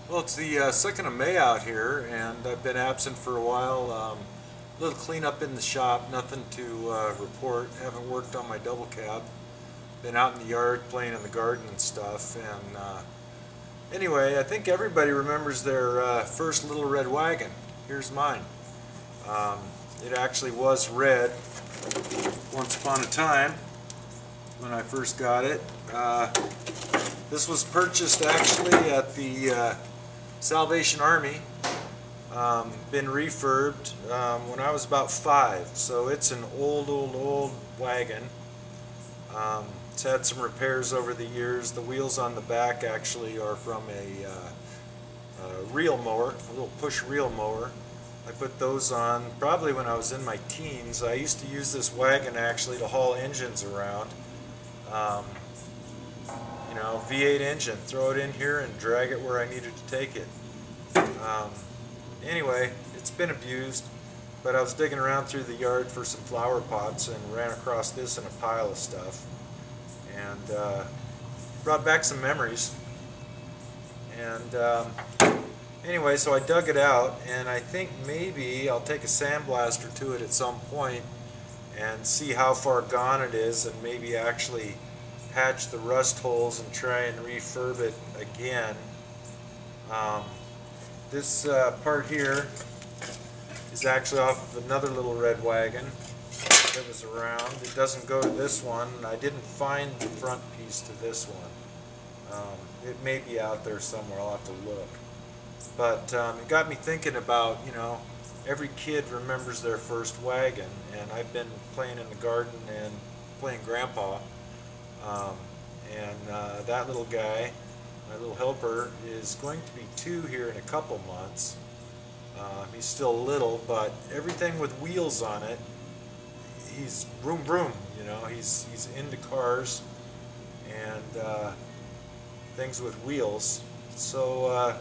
Well, it's the 2nd of May out here, and I've been absent for a while. A little cleanup in the shop, nothing to report. Haven't worked on my double cab. Been out in the yard playing in the garden and stuff. And anyway, I think everybody remembers their first little red wagon. Here's mine. Um, it actually was red once upon a time when I first got it. This was purchased actually at the Salvation Army. Been refurbed when I was about 5, so it's an old wagon. It's had some repairs over the years. The wheels on the back actually are from a reel mower, a little push reel mower. I put those on probably when I was in my teens. I used to use this wagon actually to haul engines around. You know, V8 engine, throw it in here and drag it where I needed to take it. Anyway, it's been abused, but I was digging around through the yard for some flower pots and ran across this in a pile of stuff, and brought back some memories. And anyway, so I dug it out, and I think maybe I'll take a sandblaster to it at some point and see how far gone it is, and maybe actually patch the rust holes and try and refurb it again. This part here is actually off of another little red wagon that was around. It doesn't go to this one. I didn't find the front piece to this one. It may be out there somewhere. I'll have to look. But it got me thinking about, you know, every kid remembers their first wagon, and I've been playing in the garden and playing grandpa. That little guy, my little helper, is going to be 2 here in a couple months. He's still little, but everything with wheels on it, he's vroom vroom, you know, he's into cars and things with wheels. So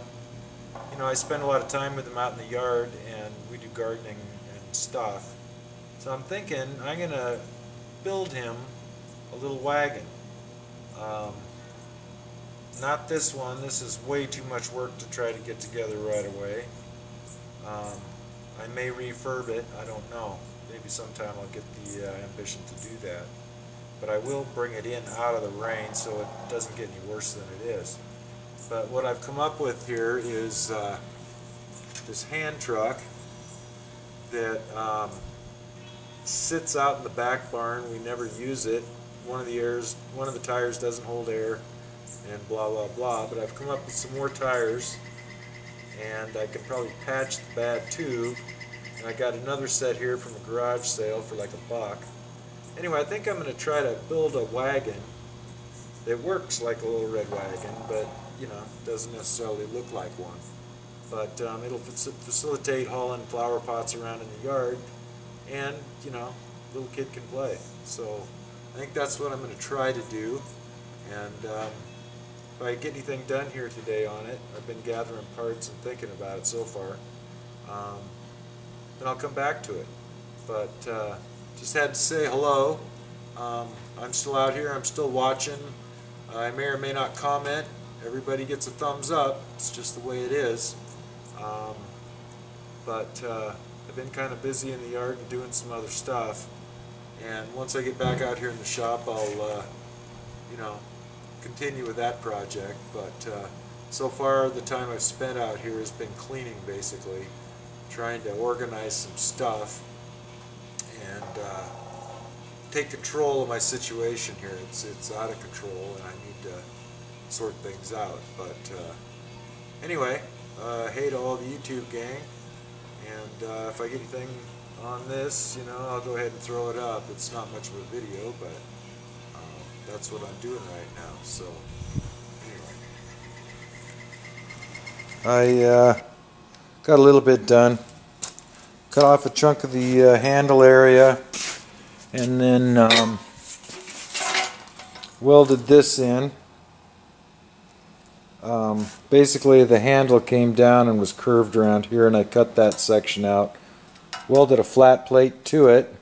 you know, I spend a lot of time with him out in the yard, and we do gardening and stuff. So I'm thinking I'm gonna build him a little wagon. Not this one. This is way too much work to try to get together right away. I may refurb it. I don't know. Maybe sometime I'll get the ambition to do that. But I will bring it in out of the rain so it doesn't get any worse than it is. But what I've come up with here is this hand truck that sits out in the back barn. We never use it. One of the tires doesn't hold air, and blah blah blah. But I've come up with some more tires, and I can probably patch the bad tube. And I got another set here from a garage sale for like $1. Anyway, I think I'm going to try to build a wagon that works like a little red wagon, but you know, doesn't necessarily look like one. But it'll facilitate hauling flower pots around in the yard, and you know, little kid can play. So I think that's what I'm going to try to do. And if I get anything done here today on it, I've been gathering parts and thinking about it so far, then I'll come back to it. But just had to say hello. I'm still out here. I'm still watching. I may or may not comment. Everybody gets a thumbs up. It's just the way it is. I've been kind of busy in the yard and doing some other stuff. And once I get back out here in the shop, I'll, you know, continue with that project. But so far, the time I've spent out here has been cleaning, basically, trying to organize some stuff and take control of my situation here. It's out of control, and I need to sort things out. But anyway, hey to all the YouTube gang, and if I get anything on this, you know, I'll go ahead and throw it up. It's not much of a video, but that's what I'm doing right now. So anyway, I got a little bit done. Cut off a chunk of the handle area, and then welded this in. Basically the handle came down and was curved around here, and I cut that section out, welded a flat plate to it,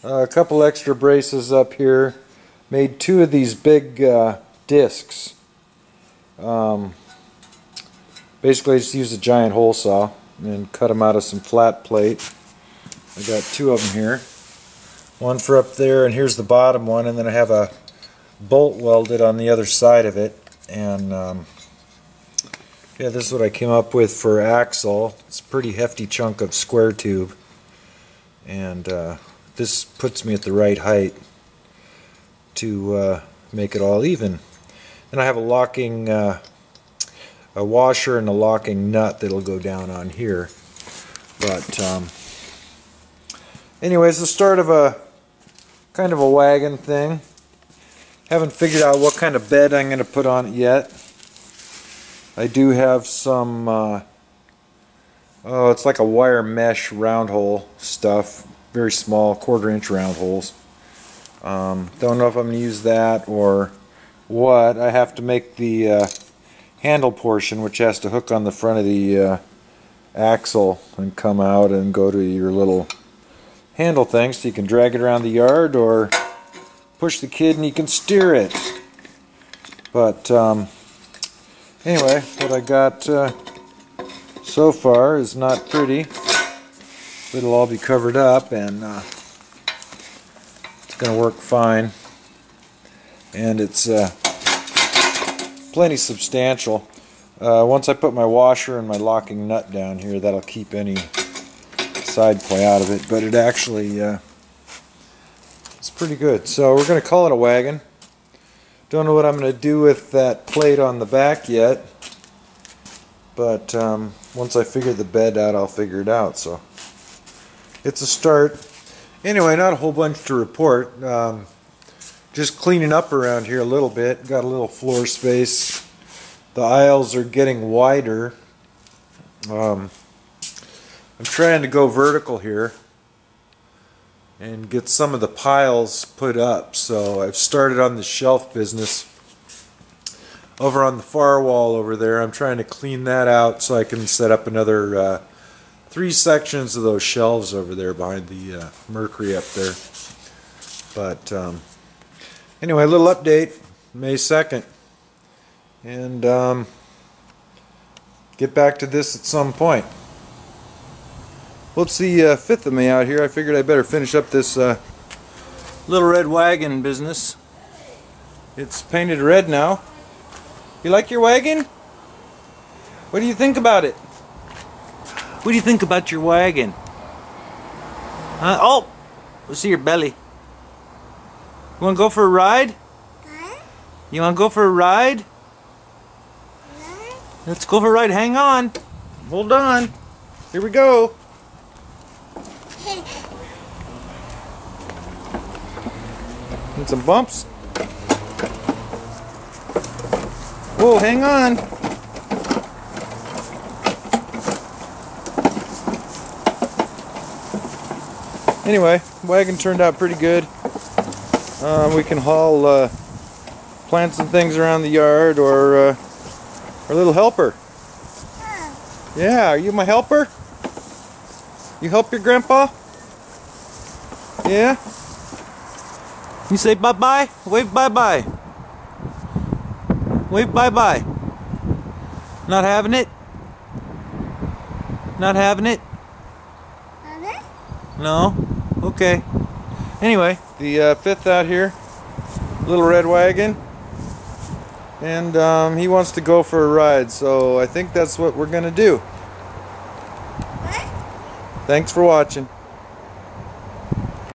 a couple extra braces up here, made 2 of these big discs. Basically, I just use a giant hole saw and cut them out of some flat plate. I got two of them here. One for up there, and here's the bottom one, and then I have a bolt welded on the other side of it. And yeah, this is what I came up with for axle. It's a pretty hefty chunk of square tube, and this puts me at the right height to make it all even. And I have a locking a washer and a locking nut that'll go down on here. But anyways, the start of a kind of a wagon thing. Haven't figured out what kind of bed I'm going to put on it yet. I do have some oh, it's like a wire mesh round hole stuff, very small 1/4 inch round holes. Don't know if I'm going to use that or what. I have to make the handle portion, which has to hook on the front of the axle and come out and go to your little handle thing, so you can drag it around the yard or push the kid and you can steer it. But anyway, what I got so far is not pretty. It'll all be covered up, and it's going to work fine. And it's plenty substantial. Once I put my washer and my locking nut down here, that'll keep any side play out of it. But it actually it's pretty good. So we're going to call it a wagon. Don't know what I'm going to do with that plate on the back yet, but once I figure the bed out, I'll figure it out. So it's a start. Anyway, not a whole bunch to report. Just cleaning up around here a little bit. Got a little floor space. The aisles are getting wider. I'm trying to go vertical here and get some of the piles put up. So I've started on the shelf business over on the far wall over there. I'm trying to clean that out so I can set up another 3 sections of those shelves over there behind the Mercury up there. But anyway, a little update, May 2nd. And get back to this at some point. Well, it's the 5th of May out here. I figured I better finish up this little Red Wagon business. It's painted red now. You like your wagon? What do you think about it? What do you think about your wagon? Oh! Let's see your belly. You want to go for a ride? Huh? You want to go for a ride? What? Let's go for a ride. Hang on. Hold on. Here we go. And some bumps. Whoa, hang on. Anyway, wagon turned out pretty good. We can haul plants and things around the yard, or our little helper. Yeah, are you my helper? You help your grandpa? Yeah? You say bye-bye? Wave bye-bye. Wave bye-bye. Not having it? Not having it? No? Okay. Anyway, the 5th out here, little Red Wagon, and he wants to go for a ride, so I think that's what we're gonna do. Thanks for watching.